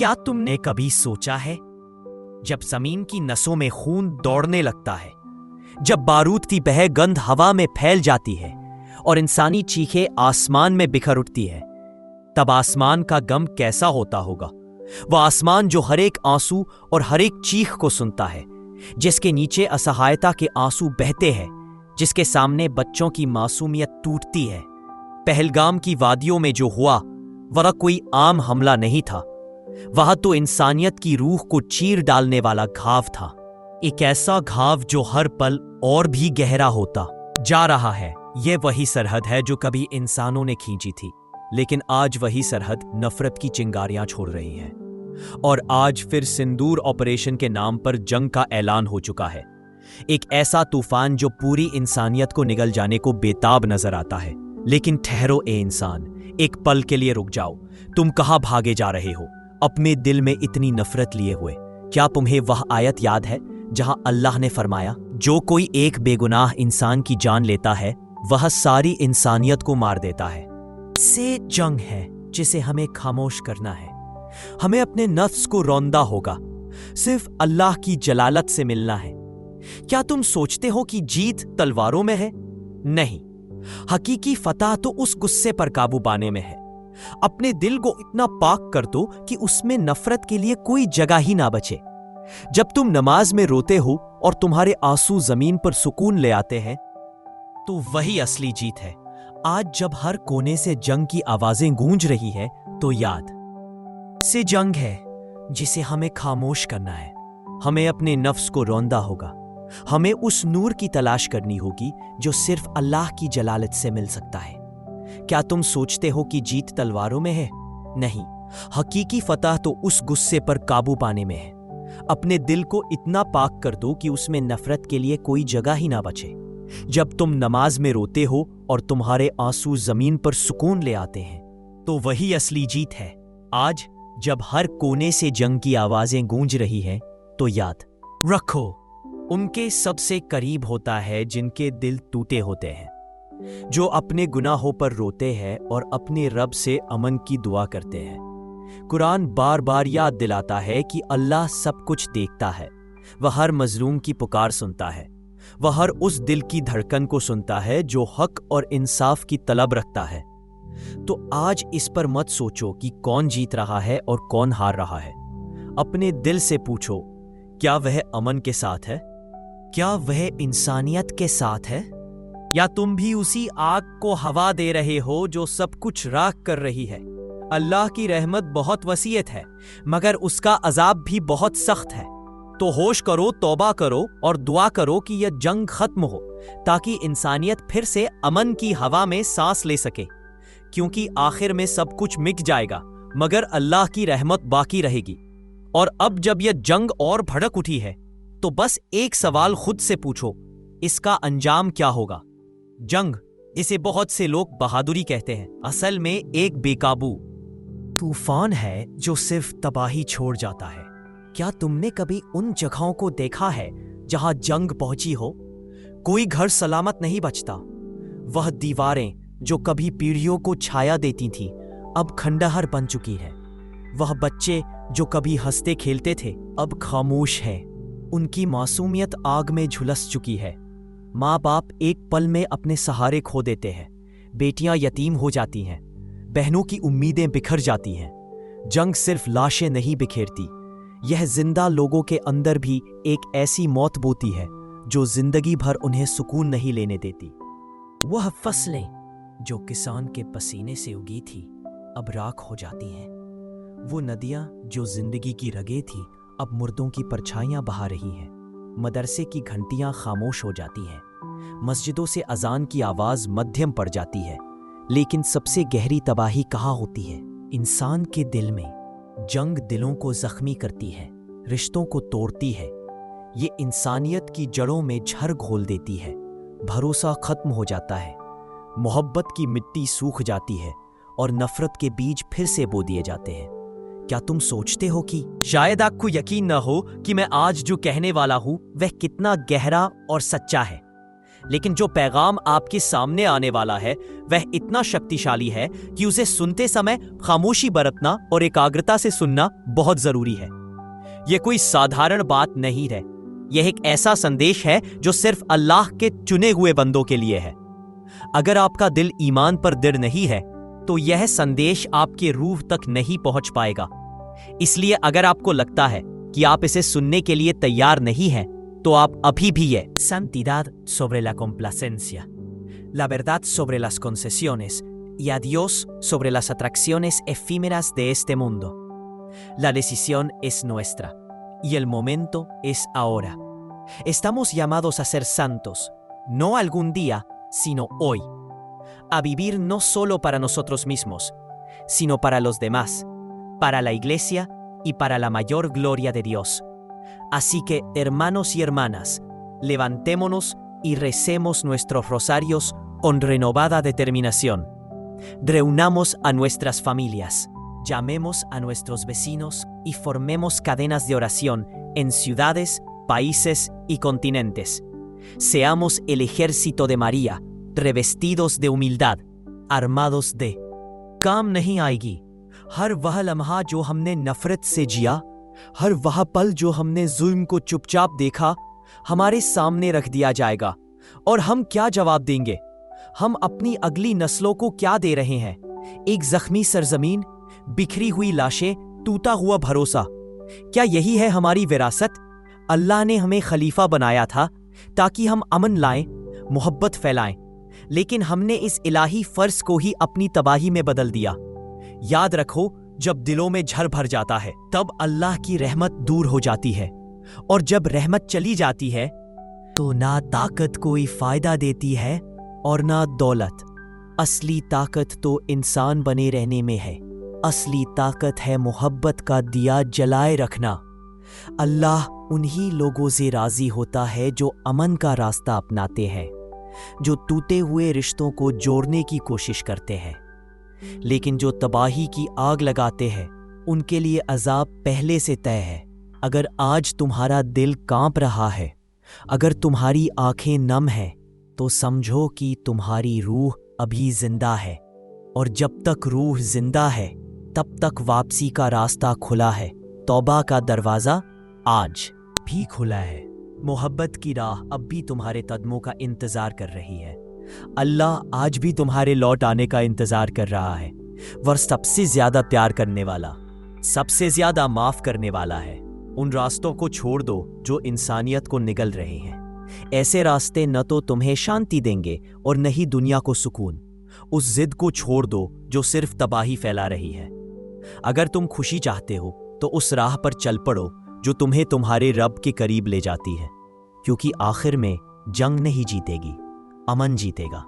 क्या तुमने कभी सोचा है, जब जमीन की नसों में खून दौड़ने लगता है, जब बारूद की बह गंध हवा में फैल जाती है और इंसानी चीखें आसमान में बिखर उठती है, तब आसमान का गम कैसा होता होगा। वह आसमान जो हर एक आंसू और हर एक चीख को सुनता है, जिसके नीचे असहायता के आंसू बहते हैं, जिसके सामने बच्चों की मासूमियत टूटती है। पहलगाम की वादियों में जो हुआ वह कोई आम हमला नहीं था, वह तो इंसानियत की रूह को चीर डालने वाला घाव था। एक ऐसा घाव जो हर पल और भी गहरा होता जा रहा है। यह वही सरहद है जो कभी इंसानों ने खींची थी, लेकिन आज वही सरहद नफरत की चिंगारियां छोड़ रही है। और आज फिर सिंदूर ऑपरेशन के नाम पर जंग का ऐलान हो चुका है। एक ऐसा तूफान जो पूरी इंसानियत को निगल जाने को बेताब नजर आता है। लेकिन ठहरो ए इंसान, एक पल के लिए रुक जाओ। तुम कहां भागे जा रहे हो, अपने दिल में इतनी नफरत लिए हुए? क्या तुम्हें वह आयत याद है जहां अल्लाह ने फरमाया, जो कोई एक बेगुनाह इंसान की जान लेता है वह सारी इंसानियत को मार देता है। से जंग है जिसे हमें खामोश करना है। हमें अपने नफ्स को रौंदा होगा, सिर्फ अल्लाह की जलालत से मिलना है। क्या तुम सोचते हो कि जीत तलवारों में है? नहीं, हकीकी फतह तो उस गुस्से पर काबू पाने में है। अपने दिल को इतना पाक कर दो कि उसमें नफरत के लिए कोई जगह ही ना बचे। जब तुम नमाज में रोते हो और तुम्हारे आंसू जमीन पर सुकून ले आते हैं, तो वही असली जीत है। आज जब हर कोने से जंग की आवाजें गूंज रही है, तो याद से जंग है जिसे हमें खामोश करना है। हमें अपने नफ्स को रौंदा होगा। हमें उस नूर की तलाश करनी होगी जो सिर्फ अल्लाह की जलालत से मिल सकता है। क्या तुम सोचते हो कि जीत तलवारों में है? नहीं, हकीकी फतह तो उस गुस्से पर काबू पाने में है। अपने दिल को इतना पाक कर दो कि उसमें नफरत के लिए कोई जगह ही ना बचे। जब तुम नमाज में रोते हो और तुम्हारे आंसू जमीन पर सुकून ले आते हैं, तो वही असली जीत है। आज जब हर कोने से जंग की आवाजें गूंज रही हैं, तो याद रखो, उनके सबसे करीब होता है जिनके दिल टूटे होते हैं, जो अपने गुनाहों पर रोते हैं और अपने रब से अमन की दुआ करते हैं। कुरान बार बार याद दिलाता है कि अल्लाह सब कुछ देखता है। वह हर मजलूम की पुकार सुनता है। वह हर उस दिल की धड़कन को सुनता है जो हक और इंसाफ की तलब रखता है। तो आज इस पर मत सोचो कि कौन जीत रहा है और कौन हार रहा है। अपने दिल से पूछो, क्या वह अमन के साथ है? क्या वह इंसानियत के साथ है? या तुम भी उसी आग को हवा दे रहे हो जो सब कुछ राख कर रही है? अल्लाह की रहमत बहुत वसीयत है, मगर उसका अजाब भी बहुत सख्त है। तो होश करो, तौबा करो और दुआ करो कि यह जंग खत्म हो, ताकि इंसानियत फिर से अमन की हवा में सांस ले सके। क्योंकि आखिर में सब कुछ मिट जाएगा, मगर अल्लाह की रहमत बाकी रहेगी। और अब जब यह जंग और भड़क उठी है, तो बस एक सवाल खुद से पूछो, इसका अंजाम क्या होगा? जंग, इसे बहुत से लोग बहादुरी कहते हैं, असल में एक बेकाबू तूफान है जो सिर्फ तबाही छोड़ जाता है। क्या तुमने कभी उन जगहों को देखा है जहां जंग पहुंची हो? कोई घर सलामत नहीं बचता। वह दीवारें जो कभी पीढ़ियों को छाया देती थीं, अब खंडहर बन चुकी है। वह बच्चे जो कभी हंसते खेलते थे, अब खामोश हैं। उनकी मासूमियत आग में झुलस चुकी है। माँ बाप एक पल में अपने सहारे खो देते हैं। बेटियां यतीम हो जाती हैं। बहनों की उम्मीदें बिखर जाती हैं। जंग सिर्फ लाशें नहीं बिखेरती, यह जिंदा लोगों के अंदर भी एक ऐसी मौत बोती है जो जिंदगी भर उन्हें सुकून नहीं लेने देती। वह फसलें जो किसान के पसीने से उगी थी, अब राख हो जाती हैं। वो नदियां जो जिंदगी की रगें थी, अब मुर्दों की परछाइयां बहा रही हैं। मदरसे की घंटियां खामोश हो जाती हैं। मस्जिदों से अजान की आवाज मध्यम पड़ जाती है। लेकिन सबसे गहरी तबाही कहाँ होती है? इंसान के दिल में। जंग दिलों को जख्मी करती है, रिश्तों को तोड़ती है। ये इंसानियत की जड़ों में झर घोल देती है। भरोसा खत्म हो जाता है, मोहब्बत की मिट्टी सूख जाती है और नफरत के बीज फिर से बो दिए जाते हैं। क्या तुम सोचते हो कि शायद आपको यकीन न हो कि मैं आज जो कहने वाला हूं वह कितना गहरा और सच्चा है, लेकिन जो पैगाम आपके सामने आने वाला है वह इतना शक्तिशाली है कि उसे सुनते समय खामोशी बरतना और एकाग्रता से सुनना बहुत जरूरी है। यह कोई साधारण बात नहीं है, यह एक ऐसा संदेश है जो सिर्फ अल्लाह के चुने हुए बंदों के लिए है। अगर आपका दिल ईमान पर दृढ़ नहीं है तो यह संदेश आपके रूह तक नहीं पहुंच पाएगा। इसलिए अगर आपको लगता है कि आप इसे सुनने के लिए तैयार नहीं हैं, तो आप अभी भी ये santidad sobre la complacencia, la verdad sobre las concesiones y a Dios sobre las atracciones efímeras de este mundo. La decisión es nuestra y el momento es ahora. Estamos llamados a ser santos, no algún día, sino hoy. A vivir no solo para nosotros mismos, sino para los demás, para la Iglesia y para la mayor gloria de Dios. Así que, hermanos y hermanas, levantémonos y recemos nuestros rosarios con renovada determinación. Reunamos a nuestras familias, llamemos a nuestros vecinos y formemos cadenas de oración en ciudades, países y continentes. Seamos el ejército de María, revestidos de humildad, armados de काम नहीं आएगी। हर वह लम्हा जो हमने नफरत से जिया, हर वह पल जो हमने जुल्म को चुपचाप देखा, हमारे सामने रख दिया जाएगा। और हम क्या जवाब देंगे? हम अपनी अगली नस्लों को क्या दे रहे हैं? एक जख्मी सरजमीन, बिखरी हुई लाशें, टूटा हुआ भरोसा। क्या यही है हमारी विरासत? अल्लाह ने हमें खलीफा बनाया था ताकि हम अमन लाएं, मोहब्बत फैलाएं, लेकिन हमने इस इलाही फर्ज को ही अपनी तबाही में बदल दिया। याद रखो, जब दिलों में झर भर जाता है तब अल्लाह की रहमत दूर हो जाती है, और जब रहमत चली जाती है तो ना ताकत कोई फायदा देती है और ना दौलत। असली ताकत तो इंसान बने रहने में है। असली ताकत है मोहब्बत का दिया जलाए रखना। अल्लाह उन्हीं लोगों से राजी होता है जो अमन का रास्ता अपनाते हैं, जो टूटे हुए रिश्तों को जोड़ने की कोशिश करते हैं। लेकिन जो तबाही की आग लगाते हैं, उनके लिए अजाब पहले से तय है। अगर आज तुम्हारा दिल कांप रहा है, अगर तुम्हारी आंखें नम हैं, तो समझो कि तुम्हारी रूह अभी जिंदा है, और जब तक रूह जिंदा है तब तक वापसी का रास्ता खुला है। तौबा का दरवाजा आज भी खुला है। मोहब्बत की राह अब भी तुम्हारे कदमों का इंतजार कर रही है। अल्लाह आज भी तुम्हारे लौट आने का इंतजार कर रहा है। वह सबसे ज्यादा प्यार करने वाला, सबसे ज्यादा माफ करने वाला है। उन रास्तों को छोड़ दो जो इंसानियत को निगल रहे हैं। ऐसे रास्ते न तो तुम्हें शांति देंगे और न ही दुनिया को सुकून। उस जिद को छोड़ दो जो सिर्फ तबाही फैला रही है। अगर तुम खुशी चाहते हो तो उस राह पर चल पड़ो जो तुम्हें तुम्हारे रब के करीब ले जाती है, क्योंकि आखिर में जंग नहीं जीतेगी, अमन जीतेगा।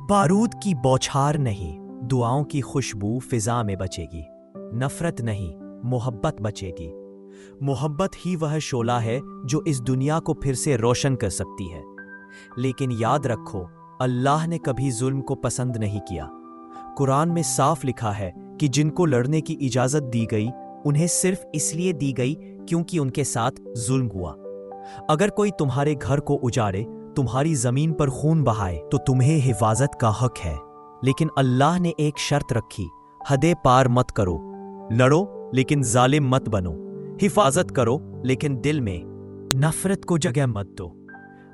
बारूद की बौछार नहीं, दुआओं की खुशबू फिजा में बचेगी। नफरत नहीं, मोहब्बत बचेगी। मोहब्बत ही वह शोला है जो इस दुनिया को फिर से रोशन कर सकती है। लेकिन याद रखो, अल्लाह ने कभी जुल्म को पसंद नहीं किया। कुरान में साफ लिखा है कि जिनको लड़ने की इजाजत दी गई, उन्हें सिर्फ इसलिए दी गई क्योंकि उनके साथ जुल्म हुआ। अगर कोई तुम्हारे घर को उजाड़े, तुम्हारी जमीन पर खून बहाए, तो तुम्हें हिफाजत का हक है। लेकिन अल्लाह ने एक शर्त रखी, हदे पार मत करो। लड़ो लेकिन जालिम मत बनो। हिफाजत करो लेकिन दिल में नफरत को जगह मत दो।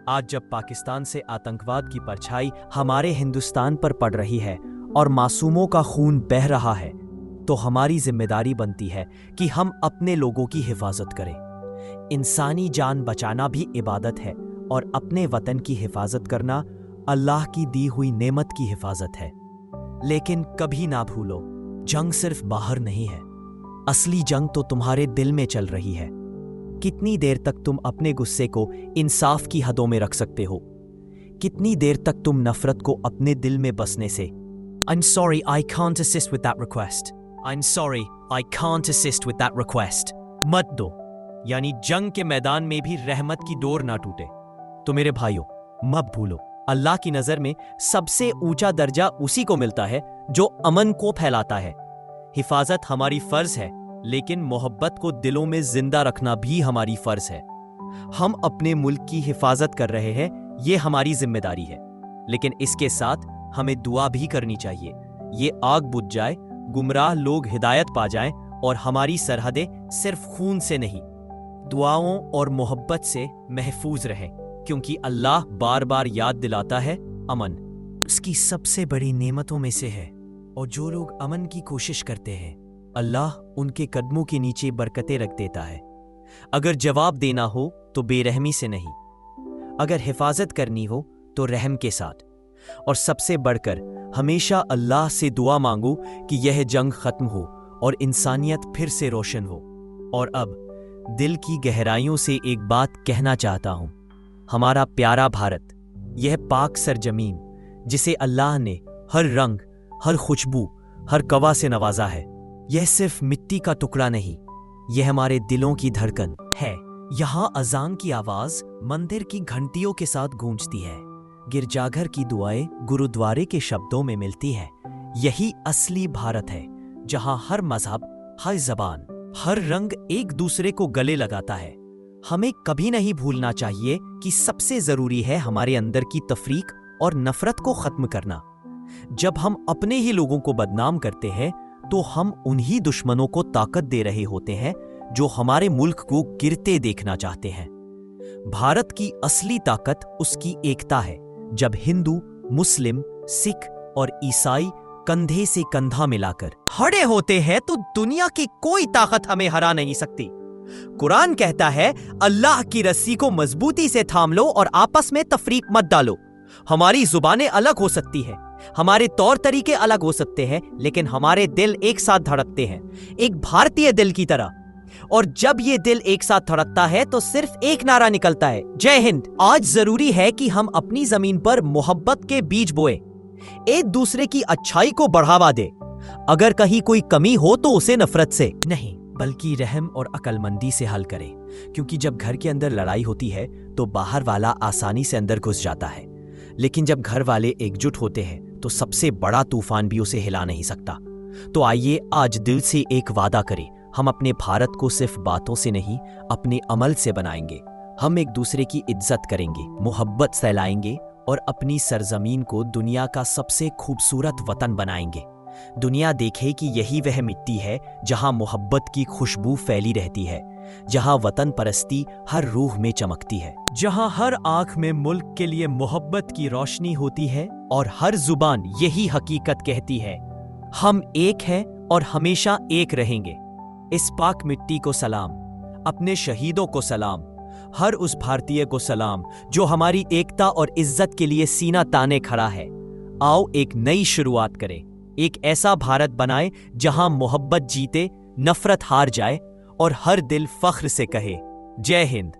आज जब पाकिस्तान से आतंकवाद की परछाई हमारे हिंदुस्तान पर पड़ रही है और मासूमों का खून बह रहा है, तो हमारी जिम्मेदारी बनती है कि हम अपने लोगों की हिफाजत करें। इंसानी जान बचाना भी इबादत है, और अपने वतन की हिफाजत करना अल्लाह की दी हुई नेमत की हिफाजत है। लेकिन कभी ना भूलो, जंग सिर्फ बाहर नहीं है, असली जंग तो तुम्हारे दिल में चल रही है। कितनी देर तक तुम अपने गुस्से को इंसाफ की हदों में रख सकते हो? कितनी देर तक तुम नफरत को अपने दिल में बसने से I'm sorry, I can't assist with that request. I'm sorry, I can't assist with that request. मत दो, यानी जंग के मैदान में भी रहमत की डोर ना टूटे। तो मेरे भाइयों, मत भूलो, अल्लाह की नजर में सबसे ऊंचा दर्जा उसी को मिलता है जो अमन को फैलाता है। हिफाजत हमारी फर्ज है, लेकिन मोहब्बत को दिलों में जिंदा रखना भी हमारी फर्ज है। हम अपने मुल्क की हिफाजत कर रहे हैं, ये हमारी जिम्मेदारी है, लेकिन इसके साथ हमें दुआ भी करनी चाहिए। ये आग बुझ जाए, गुमराह लोग हिदायत पा जाएं और हमारी सरहदें सिर्फ खून से नहीं, दुआओं और मोहब्बत से महफूज रहें, क्योंकि अल्लाह बार बार याद दिलाता है अमन उसकी सबसे बड़ी नेमतों में से है, और जो लोग अमन की कोशिश करते हैं अल्लाह उनके कदमों के नीचे बरकतें रख देता है। अगर जवाब देना हो तो बेरहमी से नहीं, अगर हिफाजत करनी हो तो रहम के साथ, और सबसे बढ़कर हमेशा अल्लाह से दुआ मांगो कि यह जंग खत्म हो और इंसानियत फिर से रोशन हो। और अब दिल की गहराइयों से एक बात कहना चाहता हूं। हमारा प्यारा भारत, यह पाक सरजमीन जिसे अल्लाह ने हर रंग, हर खुशबू, हर कवा से नवाजा है, यह सिर्फ मिट्टी का टुकड़ा नहीं, यह हमारे दिलों की धड़कन है। यहाँ अजान की आवाज मंदिर की घंटियों के साथ गूंजती है, गिरजाघर की दुआएं गुरुद्वारे के शब्दों में मिलती है। यही असली भारत है, जहाँ हर मजहब, हर जबान, हर रंग एक दूसरे को गले लगाता है। हमें कभी नहीं भूलना चाहिए कि सबसे जरूरी है हमारे अंदर की तफरीक और नफरत को खत्म करना। जब हम अपने ही लोगों को बदनाम करते हैं तो हम उन्हीं दुश्मनों को ताकत दे रहे होते हैं जो हमारे मुल्क को गिरते देखना चाहते हैं। भारत की असली ताकत उसकी एकता है। जब हिंदू, मुस्लिम, सिख और ईसाई कंधे से कंधा मिलाकर खड़े होते हैं तो दुनिया की कोई ताकत हमें हरा नहीं सकती। कुरान कहता है, अल्लाह की रस्सी को मजबूती से थाम लो और आपस में तफरीक मत डालो। हमारी जुबानें अलग हो सकती है, हमारे तौर तरीके अलग हो सकते हैं, लेकिन हमारे दिल एक साथ धड़कते हैं, एक भारतीय दिल की तरह। और जब ये दिल एक साथ धड़कता है तो सिर्फ एक नारा निकलता है, जय हिंद। आज जरूरी है कि हम अपनी जमीन पर मोहब्बत के बीज बोए, एक दूसरे की अच्छाई को बढ़ावा दे। अगर कहीं कोई कमी हो तो उसे नफरत से नहीं, बल्कि रहम और अक्लमंदी से हल करें, क्योंकि जब घर के अंदर लड़ाई होती है तो बाहर वाला आसानी से अंदर घुस जाता है, लेकिन जब घर वाले एकजुट होते हैं तो सबसे बड़ा तूफान भी उसे हिला नहीं सकता। तो आइए आज दिल से एक वादा करें, हम अपने भारत को सिर्फ बातों से नहीं, अपने अमल से बनाएंगे। हम एक दूसरे की इज्जत करेंगे, मोहब्बत फैलाएंगे और अपनी सरजमीन को दुनिया का सबसे खूबसूरत वतन बनाएंगे। दुनिया देखे कि यही वह मिट्टी है जहां मोहब्बत की खुशबू फैली रहती है, जहां वतन परस्ती हर रूह में चमकती है, जहां हर आंख में मुल्क के लिए मोहब्बत की रोशनी होती है और हर जुबान यही हकीकत कहती है, हम एक हैं और हमेशा एक रहेंगे। इस पाक मिट्टी को सलाम, अपने शहीदों को सलाम, हर उस भारतीय को सलाम जो हमारी एकता और इज्जत के लिए सीना ताने खड़ा है। आओ एक नई शुरुआत करें, एक ऐसा भारत बनाएं जहां मोहब्बत जीते, नफरत हार जाए और हर दिल फख्र से कहे, जय हिंद।